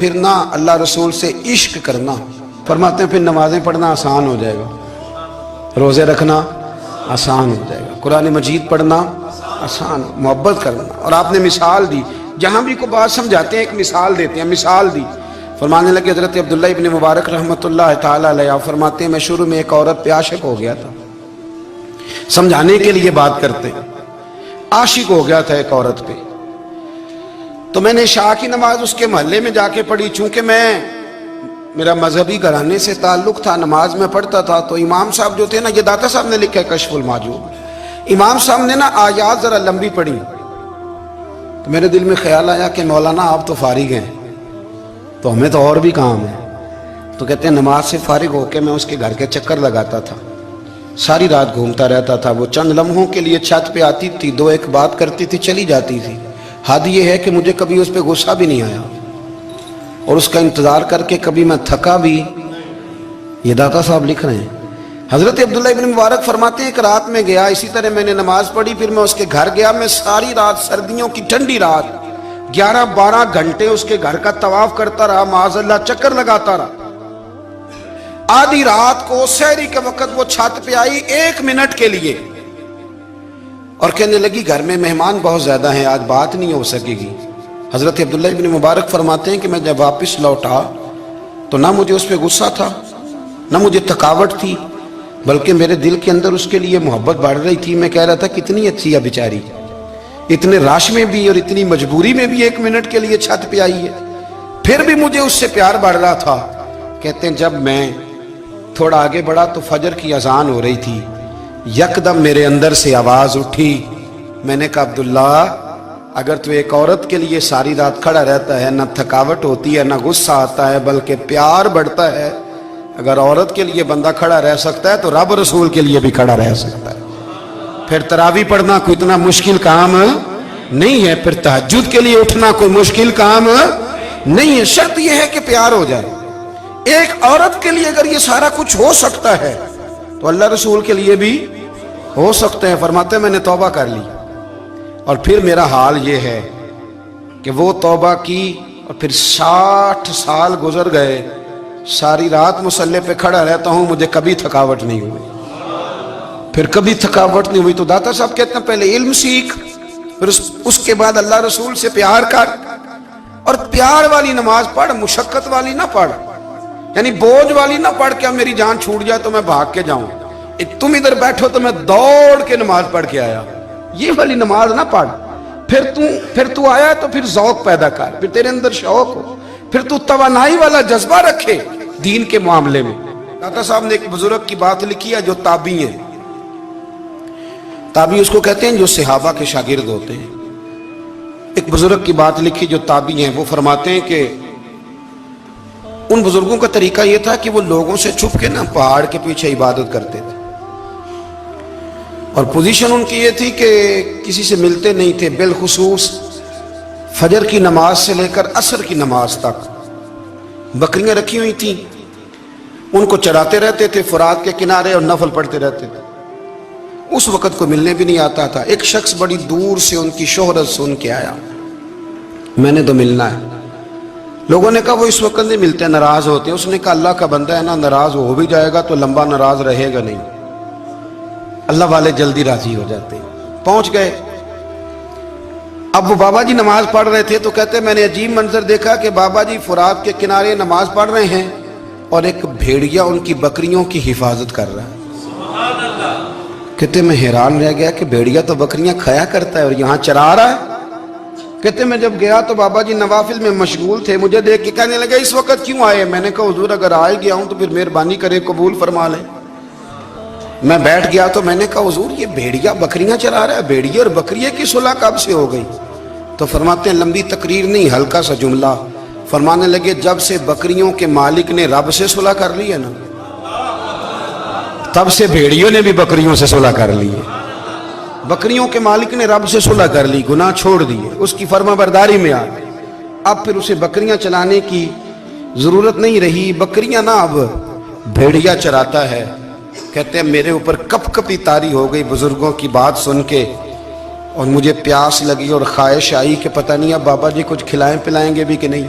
پھرنا اللہ رسول سے عشق کرنا، فرماتے ہیں پھر نمازیں پڑھنا آسان ہو جائے گا، روزے رکھنا آسان ہو جائے گا، قرآن مجید پڑھنا آسان، محبت کرنا۔ اور آپ نے مثال دی، جہاں بھی کوئی بات سمجھاتے ہیں ایک مثال دیتے ہیں، مثال دی، فرمانے لگے حضرت عبداللہ ابن مبارک رحمۃ اللہ تعالیٰ علیہ فرماتے ہیں میں شروع میں ایک عورت پہ عاشق ہو گیا تھا، سمجھانے کے لیے بات کرتے، عاشق ہو گیا تھا ایک عورت پہ، تو میں نے عشاء کی نماز اس کے محلے میں جا کے پڑھی، چونکہ میرا مذہبی گھرانے سے تعلق تھا، نماز میں پڑھتا تھا، تو امام صاحب جو تھے نا، یہ داتا صاحب نے لکھا ہے کشف المحجوب، امام صاحب نے نا آیات ذرا لمبی پڑھی، تو میرے دل میں خیال آیا کہ مولانا آپ تو فارغ ہیں تو ہمیں تو اور بھی کام ہے، تو کہتے ہیں نماز سے فارغ ہو کے میں اس کے گھر کے چکر لگاتا تھا، ساری رات گھومتا رہتا تھا، وہ چند لمحوں کے لیے چھت پہ آتی تھی، دو ایک بات کرتی تھی، چلی جاتی تھی، حد یہ ہے کہ مجھے کبھی اس پہ غصہ بھی نہیں آیا، اور اس کا انتظار کر کے کبھی میں تھکا بھی۔ یہ داتا صاحب لکھ رہے ہیں۔ حضرت عبداللہ ابن مبارک فرماتے ہیں کہ رات میں گیا، اسی طرح میں نے نماز پڑھی، پھر میں اس کے گھر گیا، میں ساری رات، سردیوں کی ٹھنڈی رات 11-12 گھنٹے اس کے گھر کا طواف کرتا رہا، معاذ اللہ چکر لگاتا رہا۔ آدھی رات کو سحری کے وقت وہ چھت پہ آئی 1 منٹ کے لیے اور کہنے لگی گھر میں مہمان بہت زیادہ ہیں، آج بات نہیں ہو سکے گی۔ حضرت عبداللہ ابن مبارک فرماتے ہیں کہ میں جب واپس لوٹا تو نہ مجھے اس پہ غصہ تھا، نہ مجھے تھکاوٹ تھی، بلکہ میرے دل کے اندر اس کے لیے محبت بڑھ رہی تھی۔ میں کہہ رہا تھا کتنی اچھی ہے بیچاری، اتنے راش میں بھی اور اتنی مجبوری میں بھی 1 منٹ کے لیے چھت پہ آئی ہے، پھر بھی مجھے اس سے پیار بڑھ رہا تھا۔ کہتے ہیں جب میں تھوڑا آگے بڑھا تو فجر کی اذان ہو رہی تھی، یکدم میرے اندر سے آواز اٹھی، میں نے کہا عبداللہ اگر تو ایک عورت کے لیے ساری رات کھڑا رہتا ہے، نہ تھکاوٹ ہوتی ہے، نہ غصہ آتا ہے، بلکہ پیار بڑھتا ہے، اگر عورت کے لیے بندہ کھڑا رہ سکتا ہے تو رب رسول کے لیے بھی کھڑا رہ سکتا ہے۔ پھر تراویح پڑھنا کوئی اتنا مشکل کام نہیں ہے، پھر تہجد کے لیے اٹھنا کوئی مشکل کام نہیں ہے، شرط یہ ہے کہ پیار ہو جائے۔ ایک عورت کے لیے اگر یہ سارا کچھ ہو سکتا ہے تو اللہ رسول کے لیے بھی ہو سکتے ہیں۔ فرماتے ہیں میں نے توبہ کر لی، اور پھر میرا حال یہ ہے کہ وہ توبہ کی اور پھر 60 سال گزر گئے، ساری رات مصلی پہ کھڑا رہتا ہوں، مجھے کبھی تھکاوٹ نہیں ہوئی، پھر کبھی تھکاوٹ نہیں ہوئی۔ تو داتا صاحب کہتے ہیں پہلے علم سیکھ، پھر اس کے بعد اللہ رسول سے پیار کر، اور پیار والی نماز پڑھ، مشقت والی نہ پڑھ، یعنی بوجھ والی نہ پڑھ کہ اب میری جان چھوٹ جائے تو میں بھاگ کے جاؤں، تم ادھر بیٹھو تو میں دوڑ کے نماز پڑھ کے آیا، یہ والی نماز نہ پڑھ۔ پھر تو آیا تو پھر ذوق پیدا کر، پھر تیرے اندر شوق ہو، پھر تو توانائی والا جذبہ رکھے دین کے معاملے میں۔ داتا صاحب نے ایک بزرگ کی بات لکھی ہے جو تابعی ہیں، تابعی اس کو کہتے ہیں جو صحابہ کے شاگرد ہوتے ہیں۔ ایک بزرگ کی بات لکھی جو تابعی ہیں، وہ فرماتے ہیں کہ ان بزرگوں کا طریقہ یہ تھا کہ وہ لوگوں سے چھپ کے نا پہاڑ کے پیچھے عبادت کرتے تھے، اور پوزیشن ان کی یہ تھی کہ کسی سے ملتے نہیں تھے، بالخصوص فجر کی نماز سے لے کر عصر کی نماز تک بکریاں رکھی ہوئی تھیں، ان کو چراتے رہتے تھے فرات کے کنارے اور نفل پڑھتے رہتے تھے۔ اس وقت کو ملنے بھی نہیں آتا تھا۔ ایک شخص بڑی دور سے ان کی شہرت سن کے آیا، میں نے تو ملنا ہے۔ لوگوں نے کہا وہ اس وقت نہیں ملتے، ناراض ہوتے ہیں۔ اس نے کہا اللہ کا بندہ ہے نا، ناراض ہو بھی جائے گا تو لمبا ناراض رہے گا نہیں، اللہ والے جلدی راضی ہو جاتے ہیں۔ پہنچ گئے، اب وہ بابا جی نماز پڑھ رہے تھے، تو کہتے میں نے عجیب منظر دیکھا کہ بابا جی فرات کے کنارے نماز پڑھ رہے ہیں اور ایک بھیڑیا ان کی بکریوں کی حفاظت کر رہا ہے۔ کہتے میں حیران رہ گیا کہ بھیڑیا تو بکریاں کھایا کرتا ہے اور یہاں چرا رہا ہے۔ کہتے میں جب گیا تو بابا جی نوافل میں مشغول تھے، مجھے دیکھ کے کہنے لگے اس وقت کیوں آئے؟ میں نے کہا حضور اگر آئے گیا ہوں تو پھر مہربانی کرے قبول فرما لیں۔ میں بیٹھ گیا تو میں نے کہا حضور یہ بھیڑیا بکریاں چرا رہا ہے، بھیڑیا اور بکریے کی صلح کب سے ہو گئی؟ تو فرماتے ہیں لمبی تقریر نہیں، ہلکا سا جملہ، فرمانے لگے جب سے بکریوں کے مالک نے رب سے صلح کر لی ہے نا، تب سے بھیڑیوں نے بھی بکریوں سے صلح کر لی ہے۔ بکریوں کے مالک نے رب سے صلح کر لی، گناہ چھوڑ دیے، اس کی فرما برداری میں آ گئے، اب پھر اسے بکریاں چلانے کی ضرورت نہیں رہی، بکریاں نہ اب بھیڑیا چراتا ہے۔ کہتے ہیں میرے اوپر کپ کپی طاری ہو گئی بزرگوں کی بات سن کے، اور مجھے پیاس لگی اور خواہش آئی کہ پتہ نہیں اب بابا جی کچھ کھلائیں پلائیں گے بھی کہ نہیں۔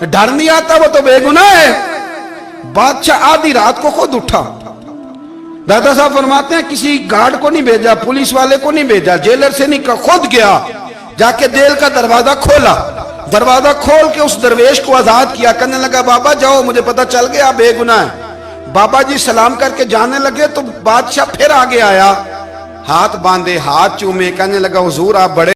ڈر نہیں آتا وہ تو بے گناہ ہے. بادشاہ آدھی رات کو خود اٹھا. دادا صاحب فرماتے ہیں کسی گارڈ کو نہیں بھیجا, پولیس والے کو نہیں بھیجا, جیلر سے نہیں, خود گیا, جا کے جیل کا دروازہ کھولا. دروازہ کھول کے اس درویش کو آزاد کیا. کہنے لگا بابا جاؤ, مجھے پتا چل گیا بے گناہ ہے. بابا جی سلام کر کے جانے لگے تو بادشاہ پھر آگے آیا, ہاتھ باندھے, ہاتھ چومے, کہنے لگا حضور آپ بڑے